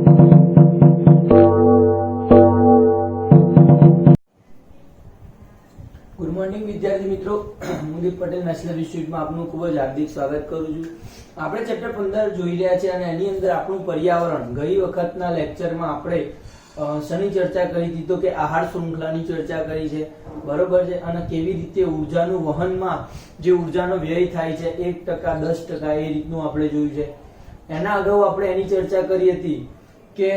Good morning વિદ્યાર્થી મિત્રો, હું દીપ પટેલ નેશનલ ઇન્સ્ટિટ્યૂટમાં આપનું ખૂબ જ હાર્દિક સ્વાગત કરું છું. આપણે ચેપ્ટર 15 જોઈ રહ્યા છે અને એની અંદર આપણું પર્યાવરણ. ગઈ વખતના લેક્ચરમાં આપણે શેની ચર્ચા કરી હતી? તો કે આહાર શૃંખલાની ચર્ચા કરી છે, બરોબર છે. અને કેવી રીતે ઉર્જાનું વહનમાં જે ઉર્જાનો વ્યય થાય છે 1%, 10% એ રીતનું આપણે જોયું છે. એના અગાઉ આપણે એની ચર્ચા કરી હતી કે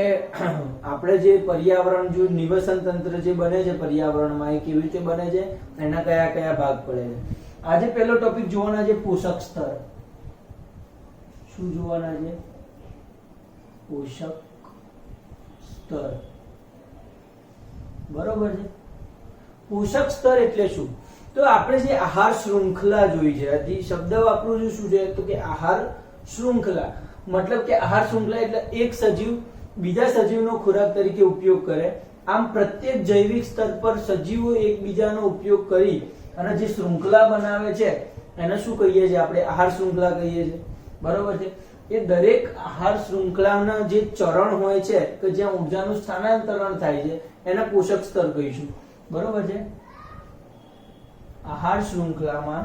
આપણે જે પર્યાવરણ, જો નિવસન તંત્ર જે બને છે પર્યાવરણમાં, એ કેવી રીતે બને છે, એના કયા કયા ભાગ પડે છે. આજે પહેલો ટોપિક જોવાના છે પોષક સ્તર. શું જોવાના છે? પોષક સ્તર, બરોબર છે. પોષક સ્તર એટલે શું? તો આપણે જે આહાર શૃંખલા જોઈ છે, હજી શબ્દ વાપરું છું શું છે? તો કે આહાર શૃંખલા. મતલબ કે આહાર શૃંખલા એટલે એક સજીવ બીજા સજીવનો ખોરાક તરીકે ઉપયોગ કરે. આમ પ્રત્યેક જૈવિક સ્તર પર સજીવો એકબીજાનો ઉપયોગ કરી અને જે શૃંખલા બનાવે છે એને શું કહીએ છીએ? આપણે આહાર શૃંખલા કહીએ છીએ, બરોબર છે. એ દરેક આહાર શૃંખલાના જે ચરણ હોય છે કે જ્યાં ઉર્જાનું સ્થાનાંતરણ થાય છે એને પોષક સ્તર કહીશું, બરોબર છે. આહાર શૃંખલામાં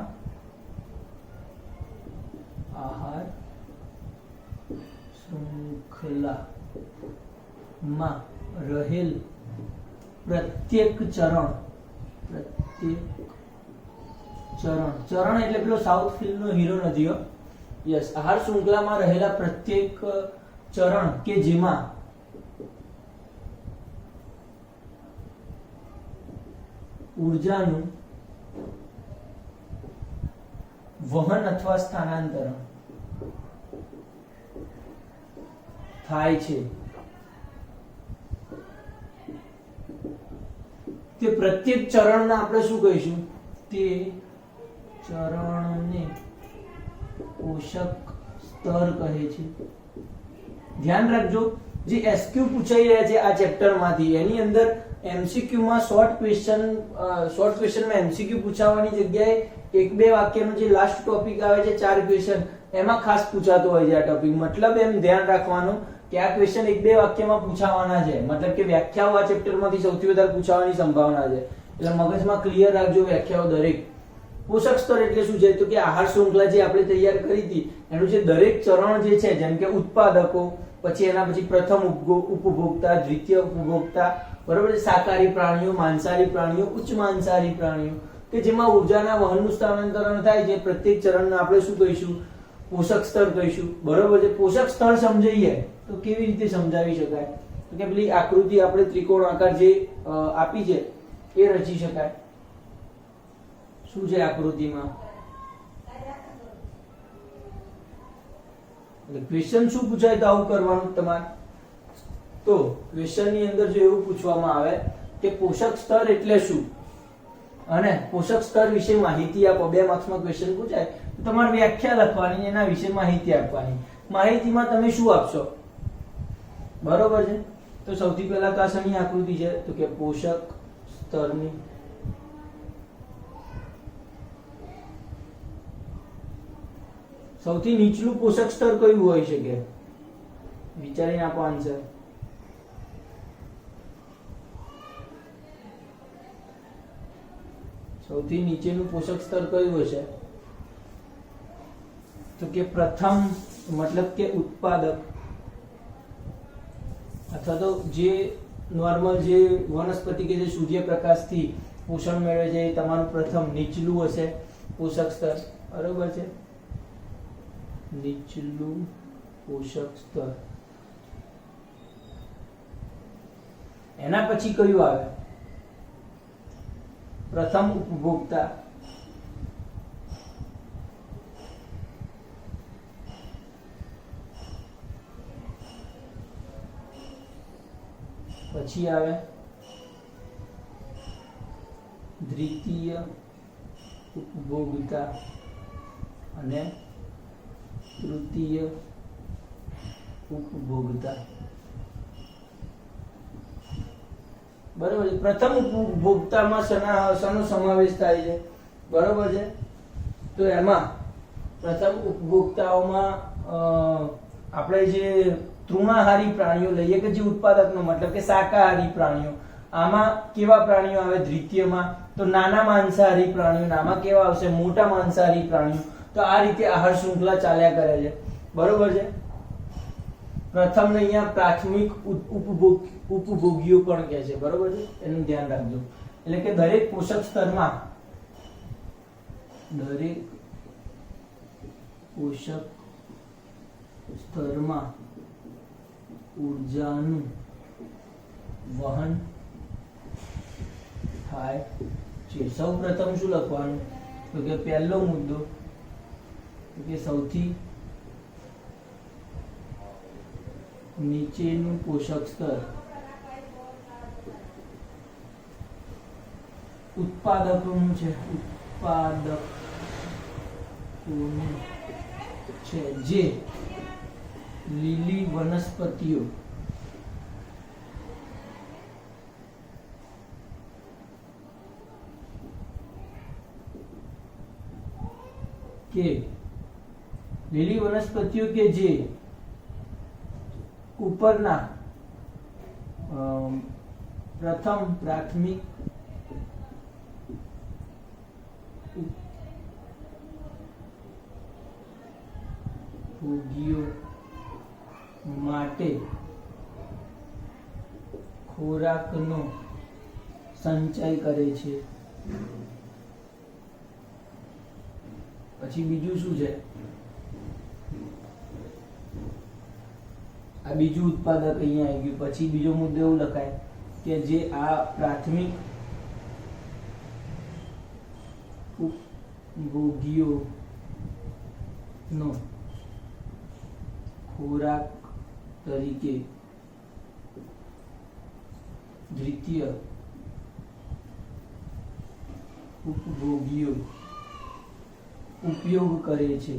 રહેલ પ્રત્યેક ચરણ એટલે પેલો સાઉથ ફિલ્મ નો હીરો નથી હો. યસ, આહાર શૃંખલામાં રહેલા પ્રત્યેક ચરણ કે જેમાં ઉર્જાનું વહન અથવા સ્થાનાંતરણ થાય છે, તે પ્રત્યેક ચરણને આપણે શું કહીશું? તે ચરણને પોષક સ્તર કહે છે. ધ્યાન રાખજો, જે એસક્યુ પૂછાઈ રહ્યા છે આ ચેપ્ટર માંથી, એની અંદર એમસીક્યુ માં શોર્ટ ક્વેશ્ચનમાં એમસીક્યુ પૂછાવાની જગ્યાએ એક બે વાક્યનો જે લાસ્ટ ટોપિક આવે છે 4 ક્વેશ્ચન, એમાં ખાસ પૂછાતો હોય છે આ ટોપિક. મતલબ એમ ધ્યાન રાખવાનું કે આ ક્વેશ્ચન એક બે વાક્યમાં પૂછાવાના છે. મતલબ કે વ્યાખ્યાઓ આ ચેપ્ટરમાંથી સૌથી વધારે પૂછાવાની સંભાવના છે, એટલે મગજમાં ક્લિયર રાખજો વ્યાખ્યાઓ દરેક. પોષક સ્તર એટલે શું છે? તો કે આહાર શૃંખલા જે આપણે તૈયાર કરી હતી એનું જે દરેક ચરણ જે છે, જેમ કે ઉત્પાદકો, પછી એના પછી પ્રથમ ઉપભોક્તા, દ્વિતીય ઉપભોક્તા, બરોબર છે, શાકાહારી પ્રાણીઓ, માંસાહારી પ્રાણીઓ, ઉચ્ચ માંસાહારી પ્રાણીઓ, કે જેમાં ઉર્જાના વહનનું સ્થાનાંતરણ થાય છે. પ્રત્યેક ચરણને આપણે શું કહીશું? પોષક સ્તર કહીશું, બરોબર છે. પોષક સ્તર સમજાઈએ તો કેવી રીતે સમજાવી શકાય? તો કે પેલી આકૃતિ આપણે ત્રિકોણ આકાર જે આપી છે એ રચી શકાય. શું છે આકૃતિમાં? ક્વેશ્ચન શું પૂછાય તો આવું કરવાનું તમારે. તો ક્વેશ્ચન ની અંદર જો એવું પૂછવામાં આવે કે પોષક સ્તર એટલે શું અને પોષક સ્તર વિશે માહિતી આપો, 2 માર્ક્સમાં ક્વેશ્ચન પૂછાય તો તમારે વ્યાખ્યા લખવાની, એના વિશે માહિતી આપવાની. માહિતીમાં તમે શું આપશો? બરોબર છે. તો સૌથી પહેલા તો આ શેની આકૃતિ છે? તો કે પોષક સ્તરની. સૌથી નીચલું પોષક સ્તર કયું હોઈ શકે? વિચારીને આપો આન્સર. સૌથી નીચેનું પોષક સ્તર કયું હશે? તો કે પ્રથમ, મતલબ કે ઉત્પાદક અથવા તો જે નોર્મલ જે વનસ્પતિ કે જે સૂર્યપ્રકાશથી પોષણ મેળવે છે એ તમારું પ્રથમ નીચલું હશે પોષક સ્તર, બરોબર છે. નીચલું પોષક સ્તર. એના પછી કયું આવે? પ્રથમ ઉપભોક્તા, પછી આવે દ્વિતીય ઉપભોક્તા અને તૃતીય ઉપભોક્તા, બરોબર છે. પ્રથમ ઉપભોક્તામાં શાનો સમાવેશ થાય છે? બરોબર છે. તો એમાં પ્રથમ ઉપભોક્તાઓમાં આપણે જે તૃણાહારી પ્રાણીઓ લઈએ કે જે ઉત્પાદકનો મતલબ કે શાકાહારી પ્રાણીઓ, આમાં કેવા પ્રાણીઓ આવે દ્વિતીયમાં? તો નાના માંસાહારી પ્રાણીઓ. આમાં કેવા આવશે? મોટા માંસાહારી પ્રાણીઓ. તો આ રીતે આહાર શૃંખલા ચાલ્યા કરે છે. બરોબર છે. પ્રથમ ને અહીંયા પ્રાથમિક ઉપભોગીઓ પણ કહે છે. બરોબર છે, એનું ધ્યાન રાખજો. એટલે કે દરેક પોષક સ્તરમાં ઊર્જાનું વહન થાય છે. સૌ પ્રથમ શું લખવાનું? તો કે પહેલો મુદ્દો કે સૌથી નીચેનું પોષક સ્તર ઉત્પાદકોનું છે, જે લીલી વનસ્પતિઓ કે જે ઉપરના પ્રાથમિક ભોગીઓ માટે ખોરાકનો સંચય કરે છે. પછી બીજું શું છે? આ બીજું ઉત્પાદક અહીંયા આવી ગયું. પછી બીજો મુદ્દો એવું લખાય કે જે આ પ્રાથમિક ભોગીઓનો ખોરાક તરીકે દ્વિતીય ઉપભોગીઓ ઉપયોગ કરે છે.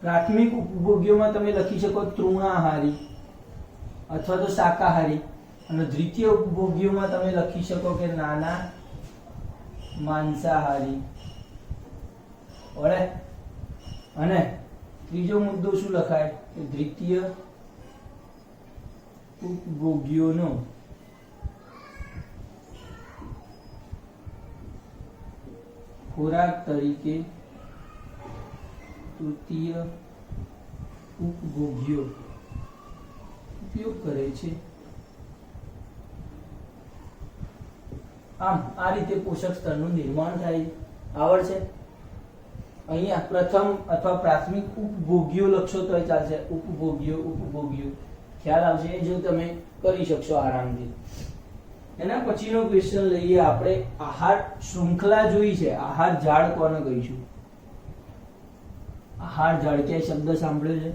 પ્રાથમિક ઉપભોગીઓમાં તમે લખી શકો તૃણાહારી અથવા તો શાકાહારી, અને દ્વિતીય ઉપભોગીઓમાં તમે લખી શકો કે નાના માંસાહારી. ઓળે. અને ત્રીજો મુદ્દો શું લખાય? કે દ્વિતીય ઉપભોગીઓનો ખોરાક તરીકે તૃતીય ઉપભોગીઓ ઉપયોગ કરે છે. આમ આ રીતે પોષક સ્તરનું નિર્માણ થાય. આવડશે? અહીંયા પ્રથમ અથવા પ્રાથમિક ઉપભોગીઓ લખશો તો ચાલશે. ઉપભોગીઓ ખ્યાલ આવશે. એ જો તમે કરી શકશો આરામથી. એના પછીનો ક્વેશ્ચન લઈએ આપણે. આહાર શૃંખલા જોઈ છે. આહાર ઝાડ કોને કહીશું? આહાર ઝાડ ક્યાંય શબ્દ સાંભળ્યો છે?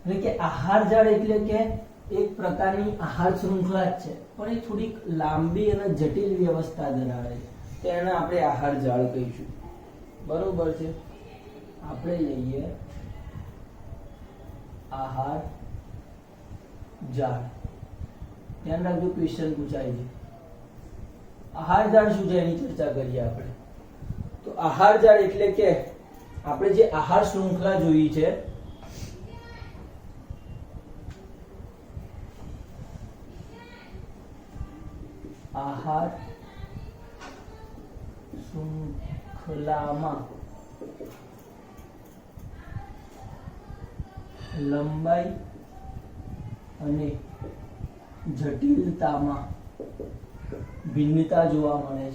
એટલે કે આહાર ઝાડ એટલે કે એક પ્રકારની આહાર શૃંખલા જ છે, પણ એ થોડીક લાંબી અને જટિલ વ્યવસ્થા ધરાવે છે. તેને આપણે આહાર ઝાડ કહીશું. બરોબર છે. આપણે લઈએ આહાર ઝાડ. ધ્યાન રાખજો, ક્વેશ્ચન પૂછાય છે. આહાર ઝાડ શું છે એની ચર્ચા કરીએ આપણે. તો આહાર ઝાડ એટલે કે આપણે જે આહાર શૃંખલા જોઈ છે, આહાર શૃંખલામાં લંબાઈ અને જટિલતામાં ભિન્નતા જોવા મળે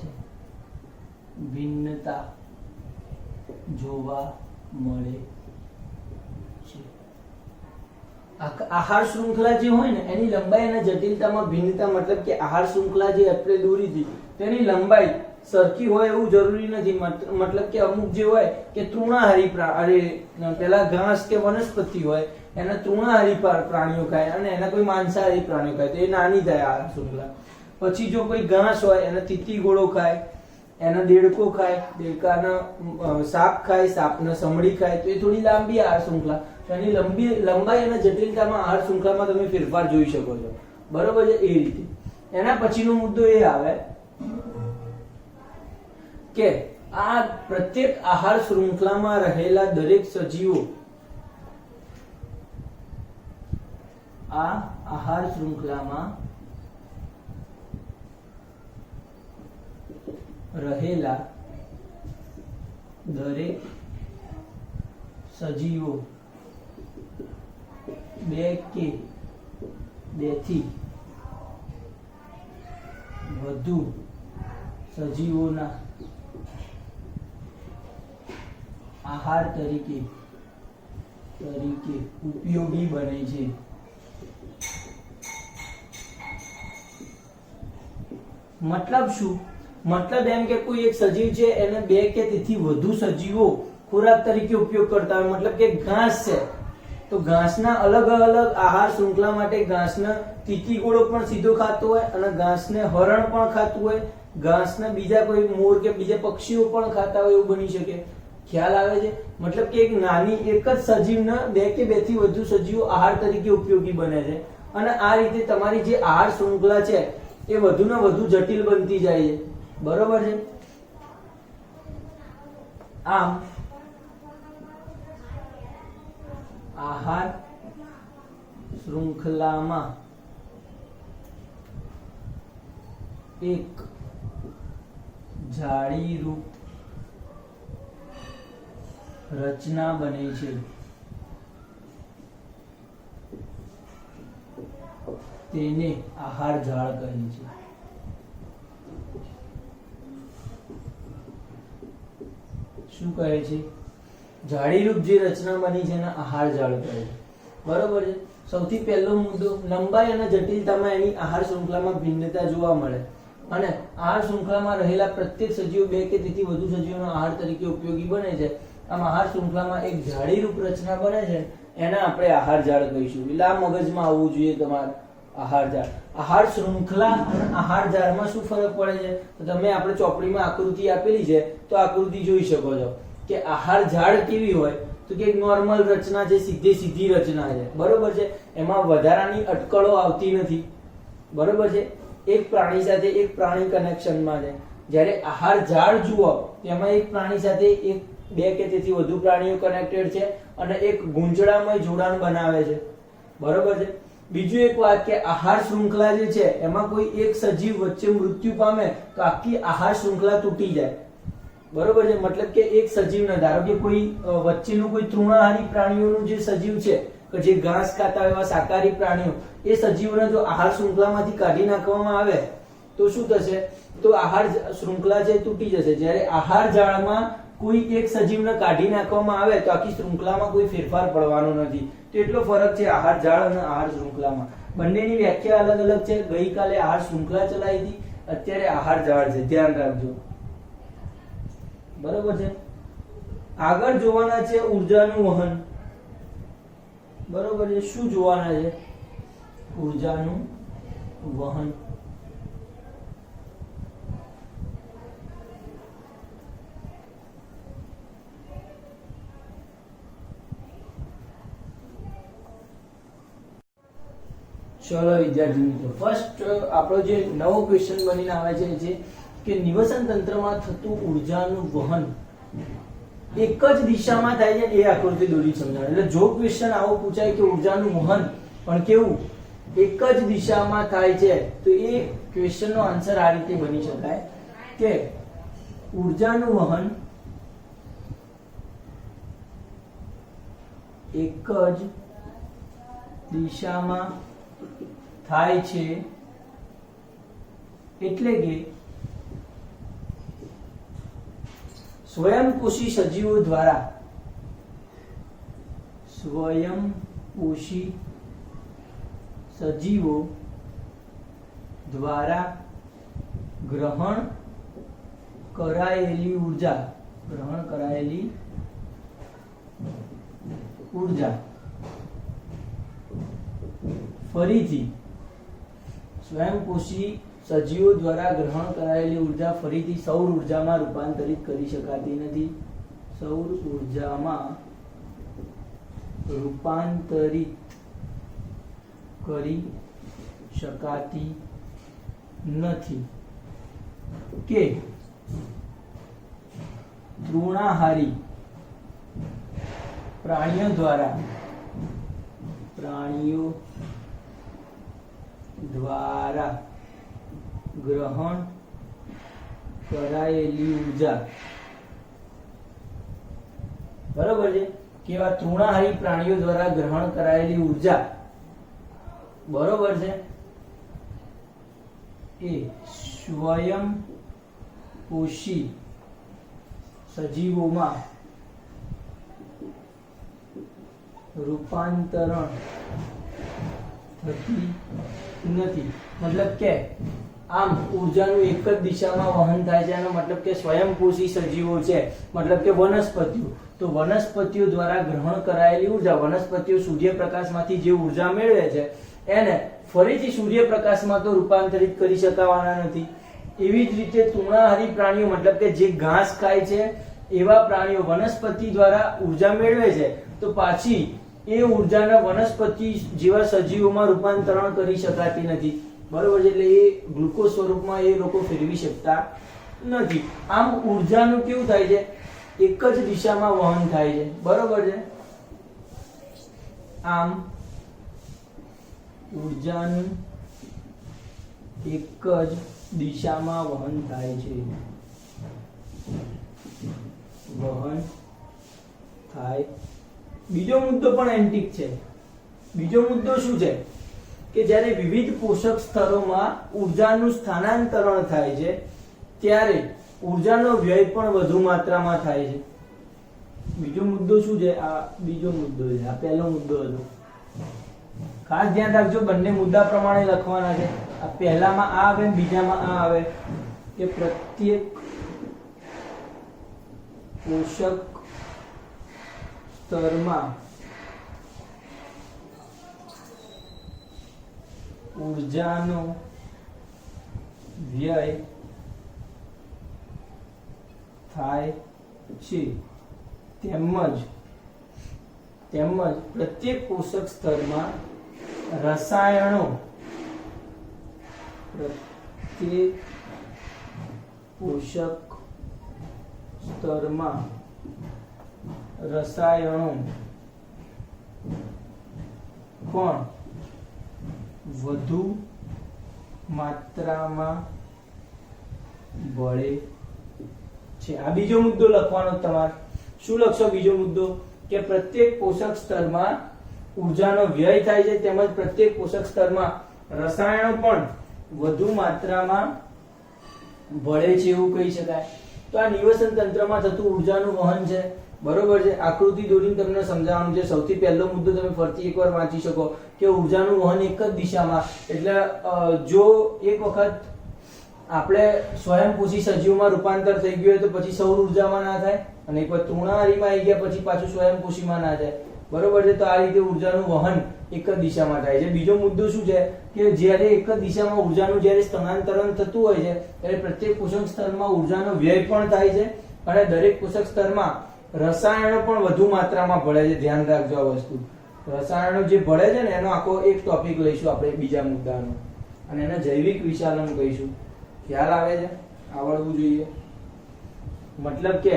છે. આહાર શૃંખલા જે હોય ને એની લંબાઈ અને જટિલતામાં ભિન્નતા, મતલબ કે આહાર શૃંખલા જે આપણે દોરી હતી તેની લંબાઈ સરખી હોય એવું જરૂરી નથી. મતલબ કે અમુક જે હોય કે તૃણાહારી પેલા ઘાસ કે વનસ્પતિ હોય એના તૃણાહારી પ્રાણીઓ ખાય અને એના કોઈ માંસાહારી પ્રાણીઓ ખાય તો એ નાની થાય આહાર શૃંખલા. પછી જો કોઈ ઘાસ હોય એના તીતી ગોળો ખાય, એના દેડકો ખાય, દેડકાના સાપ ખાય, સાપના સમડી ખાય તો એ થોડી લાંબી આહાર શૃંખલા. તો એની લંબાઈ અને જટિલતામાં આહાર શૃંખલામાં તમે ફેરફાર જોઈ શકો છો, બરોબર છે. એ રીતે એના પછીનો મુદ્દો એ આવે કે આ પ્રત્યેક આહાર શૃંખલામાં રહેલા દરેક સજીવો આ આહાર શૃંખલામાં રહેલા દરેક સજીવો બે કે બેથી વધુ સજીવોના આહાર તરીકે ઉપયોગી બને છે. મતલબ શું? મતલબ એમ કે કોઈ એક સજીવ છે એને બે કે તેથી વધુ સજીવો ખોરાક તરીકે ઉપયોગ કરતા હોય. મતલબ કે ઘાસ છે તો ઘાસના અલગ અલગ આહાર શૃંખલા માટે ઘાસના તીતીગોળો પણ સીધો ખાતો હોય અને ઘાસને હરણ પણ ખાતું હોય, ઘાસના બીજા કોઈ મોર કે બીજા પક્ષીઓ પણ ખાતા હોય, એવું બની શકે. ખ્યાલ આવે છે? મતલબ કે એક નાની એક જ સજીવના બે કે બેથી વધુ સજીવો આહાર તરીકે ઉપયોગી બને છે અને આ રીતે તમારી જે આહાર શૃંખલા છે એ વધુ ને વધુ જટિલ બનતી જાય છે, બરોબર છે. આમ આહાર શૃંખલામાં એક જાળીરૂપ રચના બને છે. તેને આહાર જાળ કહે છે. શું કહે છે? જાળીરૂપ જે રચના બની છે એને આહાર જાળ કહે છે, બરોબર છે. સૌથી પહેલો મુદ્દો, લંબાઈ અને જટિલતામાં એની આહાર શૃંખલામાં ભિન્નતા જોવા મળે અને આહાર શૃંખલામાં રહેલા પ્રત્યેક સજીવો બે કે તેથી વધુ સજીવોનો આહાર તરીકે ઉપયોગી બને છે. આમ આહાર શૃંખલામાં એક જાળીરૂપ રચના બને છે એને આપણે આહાર જાળ કહીશું. એટલે આ મગજમાં આવવું જોઈએ તમારે. આહાર જાળ, આહાર શૃંખલા અને આહાર જાળમાં શું ફરક પડે છે? તો તમે આપણે ચોપડીમાં આકૃતિ આપેલી છે તો આકૃતિ જોઈ શકો છો કે આહાર જાળ કેવી હોય તો કે એક નોર્મલ રચના છે, સીધી રચના છે, બરોબર છે. એમાં વધારાની અટકળો આવતી નથી, બરોબર છે. એક પ્રાણી સાથે એક પ્રાણી કનેક્શનમાં છે. જ્યારે આહાર જાળ જુઓ તેમાં એક પ્રાણી સાથે એક બે કે તેથી વધુ પ્રાણીઓ કનેક્ટેડ છે અને એક ગૂંચળામય જોડાણ બનાવે છે, બરોબર છે. બીજું એક વાત કે આહાર શૃંખલા જે છે એમાં કોઈ એક સજીવ વચ્ચે મૃત્યુ પામે તો આખી આહાર શૃંખલા તૂટી જાય, બરોબર છે. મતલબ કે એક સજીવને ધારો કે કોઈ વચ્ચેનું કોઈ તૃણાહારી પ્રાણીઓનું જે સજીવ છે કે જે ઘાસ ખાતા હોય એવા શાકાહારી પ્રાણીઓ, એ સજીવોને જો આહાર શૃંખલામાંથી કાઢી નાખવામાં આવે તો શું થશે? તો આહાર શૃંખલા છે તૂટી જશે. જ્યારે આહાર જાળમાં કોઈ એક સજીવને કાઢી નાખવામાં આવે તો આખી શૃંખલામાં કોઈ ફેરફાર પડવાનો નથી. તો એટલો ફરક છે આહાર જાળ અને આહાર શૃંખલામાં. બંનેની વ્યાખ્યા અલગ અલગ છે. ગઈકાલે આહાર શૃંખલા ચલાવી હતી, અત્યારે આહાર જાળ છે, ધ્યાન રાખજો, બરોબર છે. આગળ જોવાના છે ઉર્જાનું વહન, બરોબર છે. શું જોવાના છે? ઉર્જાનું વહન. ચલો વિદ્યાર્થી મિત્રો, ફર્સ્ટ આપણો જે નવો ક્વેશ્ચન બનીને આવે છે કે નિવસન તંત્રમાં થતું ઉર્જાનું વહન એક જ દિશામાં થાય છે એ આકૃતિ દોરી સમજાવે. એટલે જો ક્વેશ્ચન આવો પૂછાય કે ઉર્જાનું વહન પણ કેવું એક જ દિશામાં થાય છે તો એ ક્વેશ્ચનનો આન્સર આ રીતે બની શકાય કે ઉર્જાનું વહન એક જ દિશામાં થાય છે એટલે કે સ્વયંપોષી સજીવો દ્વારા ગ્રહણ કરાયેલી ઉર્જા ફરીથી સ્વયંપોષી સજીવો દ્વારા ગ્રહણ કરાયેલી ઉર્જા ફરીથી સૌર ઉર્જામાં રૂપાંતરિત કરી શકાતી નથી. સૌર ઉર્જામાં રૂપાંતરિત કરી શકાતી નથી કે તૃણાહારી પ્રાણીઓ દ્વારા ગ્રહણ કરાયેલી ઉર્જા, બરોબર છે, કેવા તૃણાહારી પ્રાણીઓ દ્વારા ગ્રહણ કરાયેલી ઉર્જા, બરોબર છે, એ સ્વયંપોષી સજીવોમાં રૂપાંતરણ થતી નથી. મતલબ કે આમ ઉર્જાનું એક જ દિશામાં વહન થાય છે, એનો મતલબ કે સ્વયંપોષી સજીવો છે, મતલબ કે વનસ્પતિઓ. તો વનસ્પતિઓ દ્વારા ગ્રહણ કરાયેલી ઉર્જા, વનસ્પતિઓ સૂર્યપ્રકાશમાંથી જે ઉર્જા મેળવે છે એને ફરીથી સૂર્યપ્રકાશમાં તો રૂપાંતરિત કરી શકાવાના નથી. એવી જ રીતે તૃણાહારી પ્રાણીઓ મતલબ કે જે ઘાસ ખાય છે એવા પ્રાણીઓ વનસ્પતિ દ્વારા ઉર્જા મેળવે છે, તો પાછી એ ઉર્જાના વનસ્પતિ જેવા સજીવોમાં રૂપાંતરણ કરી શકાતી નથી, બરોબર છે. એટલે એ ગ્લુકોઝ સ્વરૂપમાં એ લોકો ફેરવી શકતા નથી. આમ ઉર્જાનું કેવું થાય છે, એક જ દિશામાં વહન થાય છે, બરોબર છે. આમ ઉર્જાનું એક જ દિશામાં વહન થાય છે, બીજો મુદ્દો પણ એન્ટિક છે. બીજો મુદ્દો શું છે કે જ્યારે વિવિધ પોષક સ્તરોમાં ઉર્જાનું સ્થાનાંતરણ થાય છે ત્યારે ઉર્જાનો વ્યય પણ વધુ માત્રામાં થાય છે. બીજો મુદ્દો શું છે? આ બીજો મુદ્દો છે, આ પહેલો મુદ્દો હતો. ખાસ ધ્યાન રાખજો, બંને મુદ્દા પ્રમાણે લખવાના છે. આ પહેલામાં આ આવે, બીજામાં આ આવે કે પ્રત્યેક પોષક સ્તરમાં ઉર્જાનો વ્યય થાય છે, તેમજ પ્રત્યેક પોષક સ્તરમાં રસાયણો પણ વધુ માત્રામાં ભળે છે. આ બીજો મુદ્દો લખવાનો તમારે. શું લખશો બીજો મુદ્દો? કે પ્રત્યેક પોષક સ્તરમાં ઉર્જાનો વ્યય થાય છે, તેમજ પ્રત્યેક પોષક સ્તરમાં રસાયણો પણ વધુ માત્રામાં ભળે છે, એવું કહી શકાય. તો આ નિવસન તંત્રમાં થતું ઉર્જાનું વહન છે, બરોબર છે. આકૃતિ દોરીને તમને સમજાવવાનું છે. સૌથી પહેલો મુદ્દો તમે ફરીથી એકવાર વાંચી શકો કે ઉર્જાનું વહન એક જ દિશામાં. એટલે જો એક વખત આપણે સ્વયંપોષી સજીવોમાં રૂપાંતર થઈ ગયું હોય તો પછી સૌર ઉર્જામાં ના થાય, અને એક વાર તૃણાહારીમાં આવી ગયા પછી પાછું સ્વયંપોષીમાં ના જાય, બરોબર છે. તો આ રીતે ઉર્જાનું વહન એક જ દિશામાં થાય છે. બીજો મુદ્દો શું છે કે જ્યારે એક જ દિશામાં ઉર્જાનું જ્યારે સ્થાનાંતરણ થતું હોય છે ત્યારે પ્રત્યેક પોષક સ્તરમાં ઉર્જાનો વ્યય પણ થાય છે, અને દરેક પોષક સ્તરમાં રસાયણો પણ વધુ માત્રામાં ભળે છે. ધ્યાન રાખજો આ વસ્તુ. રસાયણો જે ભળે છે ને એનો આખો એક ટોપિક લઈશું આપણે બીજા મુદ્દાનો, અને એને જૈવિક વિશાલન કહીશું. ખ્યાલ આવે છે? આવડવું જોઈએ. મતલબ કે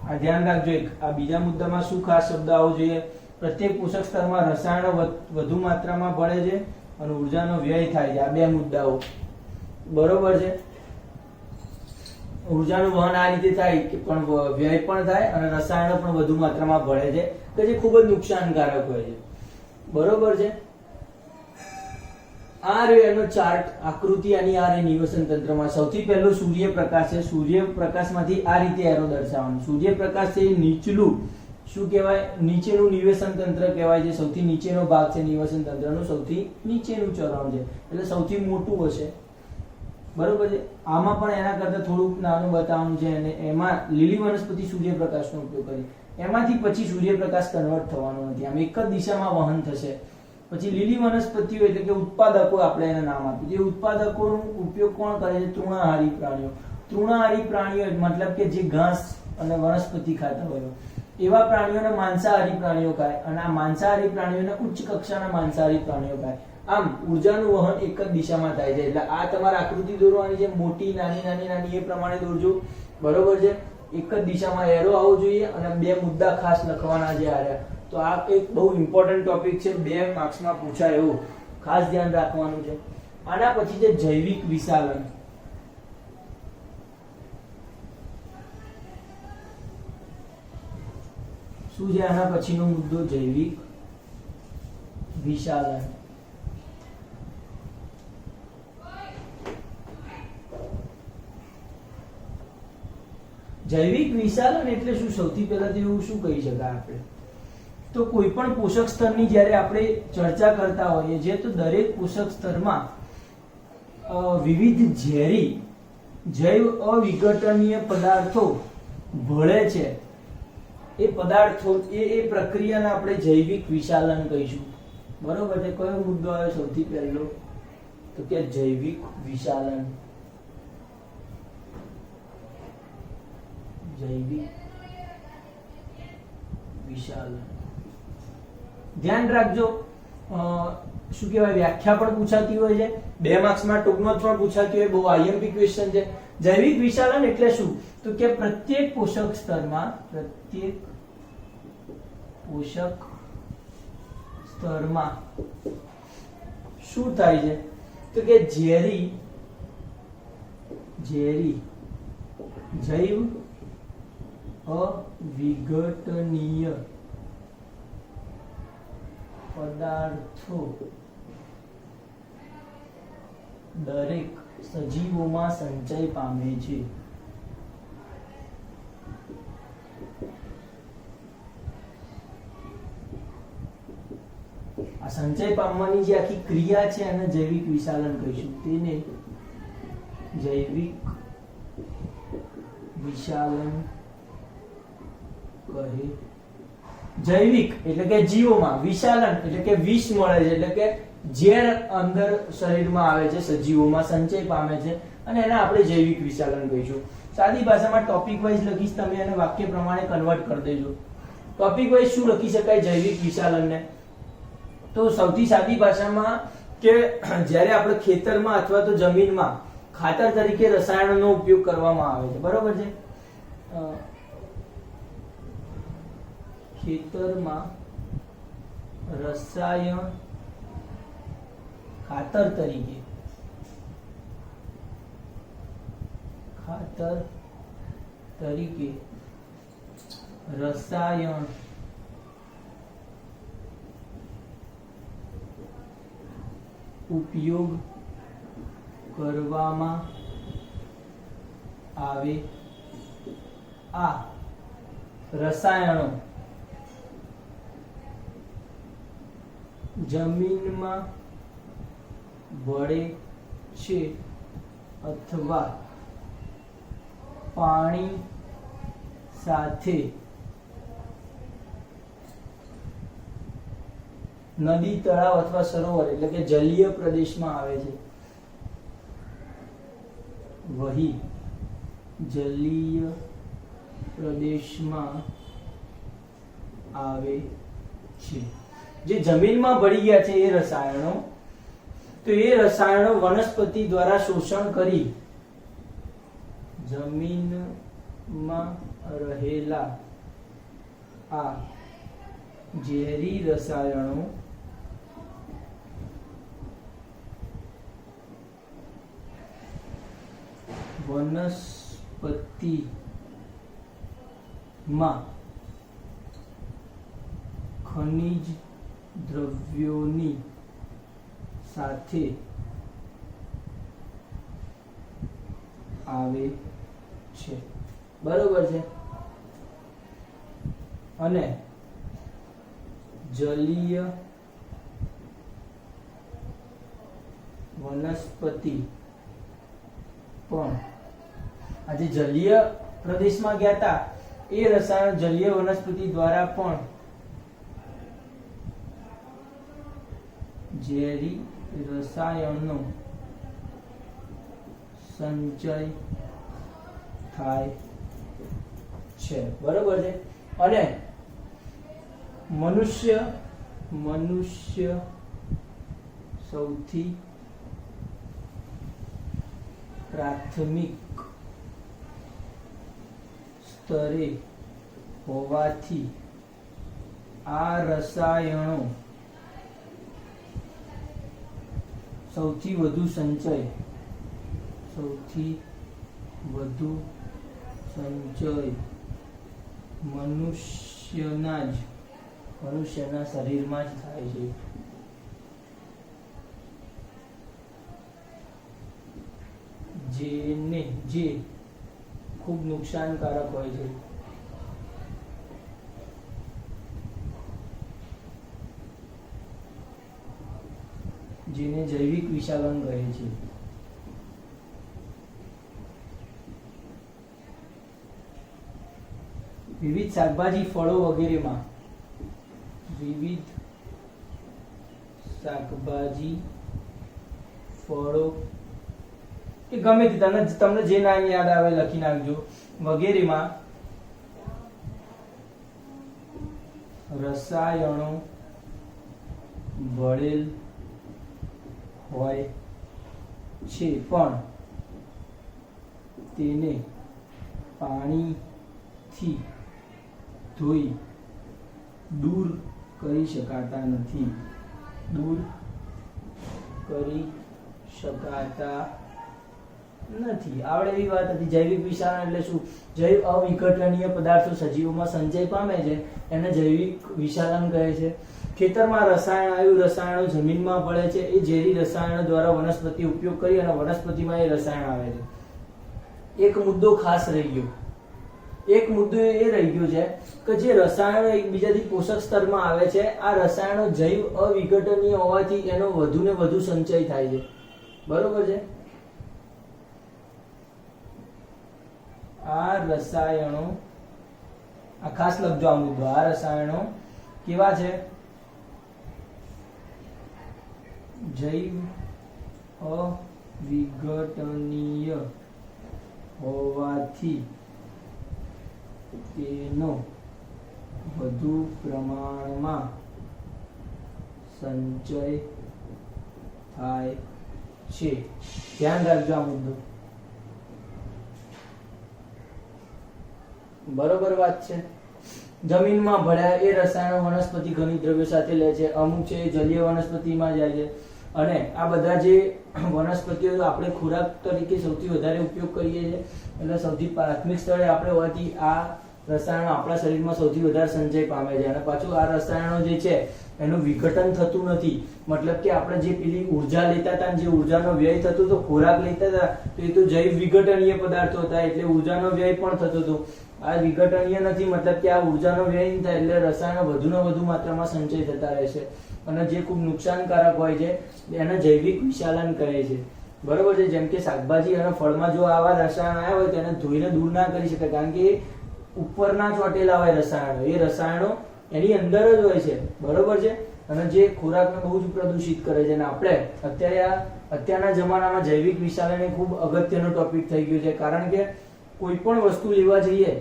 આ ધ્યાન રાખજો, આ બીજા મુદ્દામાં શું ખાસ શબ્દ આવવો જોઈએ? પ્રત્યેક પોષક સ્તરમાં રસાયણો વધુ માત્રામાં ભળે છે અને ઉર્જાનો વ્યય થાય છે. આ બે મુદ્દાઓ, બરોબર છે. ઉર્જાનું વહન આ રીતે થાય કે પણ વ્યય પણ થાય અને રસાયણો પણ વધુ માત્રામાં ભળે છે, કે જે ખૂબ જ નુકસાનકારક હોય છે, બરોબર છે. આ રહ્યો એનો ચાર્ટ, આકૃતિ આની આ રહી નિવસન તંત્રમાં. સૌથી પહેલો સૂર્યપ્રકાશ છે. સૂર્યપ્રકાશમાંથી આ રીતે એરો દર્શાવવાનું. સૂર્યપ્રકાશ છે નીચલું શું કહેવાય? નીચેનું નિવસન તંત્ર કહેવાય છે. સૌથી નીચેનો ભાગ છે નિવસન તંત્રનું, સૌથી નીચેનું ચરણ છે, એટલે સૌથી મોટું હશે, બરોબર છે. આમાં પણ એના કરતા થોડુંક નાનું બતાવવાનું છે, અને એમાં લીલી વનસ્પતિ સૂર્યપ્રકાશનો ઉપયોગ કરી, એમાંથી પછી સૂર્યપ્રકાશ કન્વર્ટ થવાનો નથી, આમ એક જ દિશામાં વહન થશે. પછી લીલી વનસ્પતિઓ એટલે કે ઉત્પાદકો, આપણે એને નામ આપ્યું. જે ઉત્પાદકોનો ઉપયોગ કોણ કરે છે? તૃણાહારી પ્રાણીઓ. તૃણાહારી પ્રાણીઓ મતલબ કે જે ઘાસ અને વનસ્પતિ ખાતા હોય. એવા પ્રાણીઓને માંસાહારી પ્રાણીઓ ખાય અને આ માંસાહારી પ્રાણીઓને ઉચ્ચ કક્ષાના માંસાહારી પ્રાણીઓ ખાય. આમ ઉર્જાનું વહન એક જ દિશામાં થાય છે. એટલે આ તમારે આકૃતિ દોરવાની છે, મોટી નાની નાની નાની એ પ્રમાણે દોરજો, બરોબર છે. એક જ દિશામાં એરો આવવો જોઈએ અને બે મુદ્દા ખાસ લખવાના છે આ. તો આ એક બહુ ઇમ્પોર્ટન્ટ ટોપિક છે, 2 માર્ક્સમાં પૂછાય એવું ખાસ ધ્યાન રાખવાનું છે. આના પછી છે જૈવિક વિશાલન. શું છે આના પછીનો મુદ્દો? જૈવિક વિશાલન. જૈવિક વિશાલન એટલે શું? સૌથી પહેલા તો એવું શું કહી શકાય આપણે, તો કોઈ પણ પોષક સ્તરની જ્યારે આપણે ચર્ચા કરતા હોઈએ છીએ તો દરેક પોષક સ્તરમાં વિવિધ ઝેરી જૈવ અવિઘટનીય પદાર્થો ભળે છે. એ પદાર્થો એ પ્રક્રિયાને આપણે જૈવિક વિશાલન કહીશું, બરોબર છે. કયો મુદ્દો આવ્યો સૌથી પહેલો? તો કે જૈવિક વિશાલન. જૈવિક વિશાલન. ધ્યાન રાખજો, શું કહેવાય, વ્યાખ્યા પણ પૂછાતી હોય છે, 2 માર્ક્સમાં ટૂંકમાં પણ પૂછાતી હોય, બહુ આઈએમપી ક્વેશ્ચન છે. જૈવિક વિશાલન એટલે શું? તો કે પ્રત્યેક પોષક સ્તરમાં શું થાય છે? તો કે ઝેરી જૈવ અવિઘટનીય પદાર્થો દરેક સજીવોમાં સંચય પામે છે. આ સંચય પામવાની જે આખી ક્રિયા છે એને જૈવિક વિશાલન કહીશું. તેને જૈવિક વિશાલન કહે. જૈવિક એટલે કે જીવોમાં, વિશાલન એટલે કે વિષ મળે છે, એટલે કે ઝેર અંદર શરીરમાં આવે છે, સજીવોમાં સંચય પામે છે અને એને આપણે જૈવિક વિશાલન કહીશું. સાદી ભાષામાં ટોપિક વાઇઝ લખીશ, તમે એને વાક્ય પ્રમાણે કન્વર્ટ કરી દેજો. ટોપિક વાઇઝ શું લખી શકાય જૈવિક વિશાલનને? તો સૌથી સાદી ભાષામાં કે જ્યારે આપણે ખેતરમાં અથવા તો જમીનમાં ખાતર તરીકે રસાયણોનો ઉપયોગ કરવામાં આવે છે, બરોબર છે. ખેતરમાં રસાયણ ખાતર તરીકે રસાયણ ઉપયોગ કરવામાં આવે. આ રસાયણો જમીનમાં ભળે છે અથવા પાણી સાથે નદી, તળાવ અથવા સરોવર એટલે કે જલીય પ્રદેશમાં આવે છે. વહી જલીય પ્રદેશમાં આવે છે. જે જમીનમાં ભળી ગયા છે એ રસાયણો, તો એ રસાયણો વનસ્પતિ દ્વારા શોષણ કરી જમીનમાં રહેલા આ ઝેરી રસાયણો વનસ્પતિમાં ખનિજ દ્રવ્યોની સાથે આવે છે, બરોબર છે. અને જલીય વનસ્પતિ પણ આજે જલીય પ્રદેશમાં ગયા હતા એ રસાયણ જલીય વનસ્પતિ દ્વારા પણ ઝેરી રસાયણનો સંચય થાય છે, બરોબર છે. અને મનુષ્ય સૌથી પ્રાથમિક સ્તરે હોવાથી આ રસાયણો સૌથી વધુ સંચય મનુષ્યના શરીરમાં જ થાય છે. જે ખૂબ નુકસાનકારક હોય છે. જેને જૈવિક વિષાલન કહે છે. વિવિધ શાકભાજી ફળો વગેરેમાં કે ગમે તે તમને જે નામ યાદ આવે લખી નાખજો. વગેરેમાં રસાયણો ભળેલ હોય છે, પણ તેને પાણીથી ધોઈ દૂર કરી શકાતા નથી. આવડે એવી વાત હતી. જૈવિક વિષાલન એટલે શું? જૈવ અવિઘટનીય પદાર્થો સજીવોમાં સંચય પામે છે એને જૈવિક વિષાલન કહે છે. ખેતરમાં રસાયણો જમીનમાં પડે છે. એ ઝેરી રસાયણો દ્વારા વનસ્પતિ ઉપયોગ કરી અને વનસ્પતિમાં એ રસાયણ આવે છે. એક મુદ્દો ખાસ રહી ગયો. એક મુદ્દો એ રહી ગયો છે કે જે રસાયણો એકબીજાથી પોષક સ્તરમાં આવે છે, આ રસાયણો જૈવ અવિઘટનીય હોવાથી એનો વધુ ને વધુ સંચય થાય છે. બરોબર છે? આ રસાયણો, આ ખાસ લખજો આ મુદ્દો, આ રસાયણો કેવા છે? જૈવ અવિઘટનીય હોવાથી તેનો વધુ પ્રમાણમાં સંચય થાય છે. ધ્યાન રાખજો આ મુદ્દો. બરોબર વાત છે. જમીનમાં ભળ્યા એ રસાયણો વનસ્પતિ ખનિજ દ્રવ્યો સાથે લે છે. અમુક છે એ જલીય વનસ્પતિમાં જાય છે. અને આ બધા જે વનસ્પતિઓ આપણે ખોરાક તરીકે સૌથી વધારે ઉપયોગ કરીએ છીએ, એટલે સૌથી પ્રાથમિક સ્થળે આપણે હોવાથી આ રસાયણો આપણા શરીરમાં સૌથી વધારે સંચય પામે છે. અને પાછું આ રસાયણો જે છે એનું વિઘટન થતું નથી. મતલબ કે આપણે જે પેલી ઉર્જા લેતા હતા, જે ઉર્જાનો વ્યય થતો હતો, ખોરાક લેતા હતા, તો એ તો જૈવ વિઘટનીય પદાર્થો હતા, એટલે ઉર્જાનો વ્યય પણ થતો હતો. આ વિઘટનીય નથી, મતલબ કે આ ઉર્જાનો વ્યય નહીં થાય, એટલે રસાયણો વધુ ને વધુ માત્રામાં સંચય થતા રહેશે. અને જે ખૂબ નુકસાનકારક હોય છે એને જૈવિક વિષાલન કહે છે. બરોબર છે? જેમ કે શાકભાજી અને ફળમાં જો આવા રસાયણ આવ્યા હોય તો એને ધોઈને દૂર ના કરી શકાય, કારણ કે ઉપરના ચોટેલા હોય રસાયણો, એ રસાયણો એની અંદર જ હોય છે. બરોબર છે? અને જે ખોરાકને બહુ જ પ્રદૂષિત કરે છે. અને આપણે અત્યારના જમાનામાં જૈવિક વિષાલન એ ખૂબ અગત્યનો ટોપિક થઈ ગયો છે, કારણ કે કોઈ પણ વસ્તુ લેવા જઈએ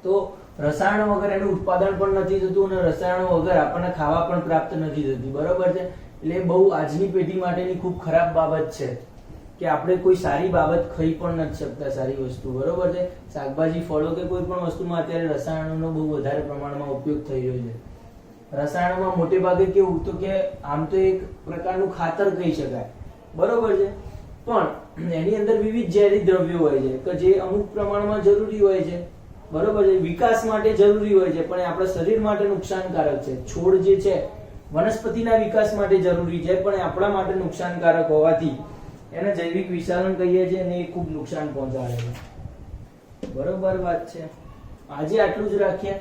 તો રસાયણો વગર એનું ઉત્પાદન પણ નથી થતું અને રસાયણો વગર આપણને ખાવા પણ પ્રાપ્ત નથી થતી. બરોબર છે? એટલે બહુ આજની પેઢી માટેની ખૂબ ખરાબ બાબત છે કે આપણે કોઈ સારી બાબત ખાઈ પણ નથી શકતા, સારી વસ્તુ. બરોબર છે? શાકભાજી, ફળો કે કોઈ પણ વસ્તુમાં અત્યારે રસાયણોનો બહુ વધારે પ્રમાણમાં ઉપયોગ થઈ રહ્યો છે. રસાયણોમાં મોટે ભાગે કેવું તો કે આમ તો એક પ્રકારનું ખાતર કહી શકાય. બરોબર છે? પણ એની અંદર વિવિધ ઝેરી દ્રવ્યો હોય છે કે જે અમુક પ્રમાણમાં જરૂરી હોય છે. બરોબર છે? વિકાસ માટે જરૂરી હોય છે, પણ એ આપણા શરીર માટે નુકસાનકારક છે. છોડ જે છે વનસ્પતિના વિકાસ માટે જરૂરી છે, પણ એ આપણા માટે નુકસાનકારક હોવાથી એને જૈવિક વિષાલન કહીએ છીએ અને એ ખૂબ નુકસાન પહોંચાડે છે. બરોબર વાત છે? આજે આટલું જ રાખીએ.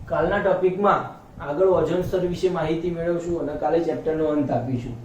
કાલના ટોપિકમાં આગળ ઓઝોન સ્તર વિશે માહિતી મેળવશું અને કાલે ચેપ્ટરનો અંત આપીશું.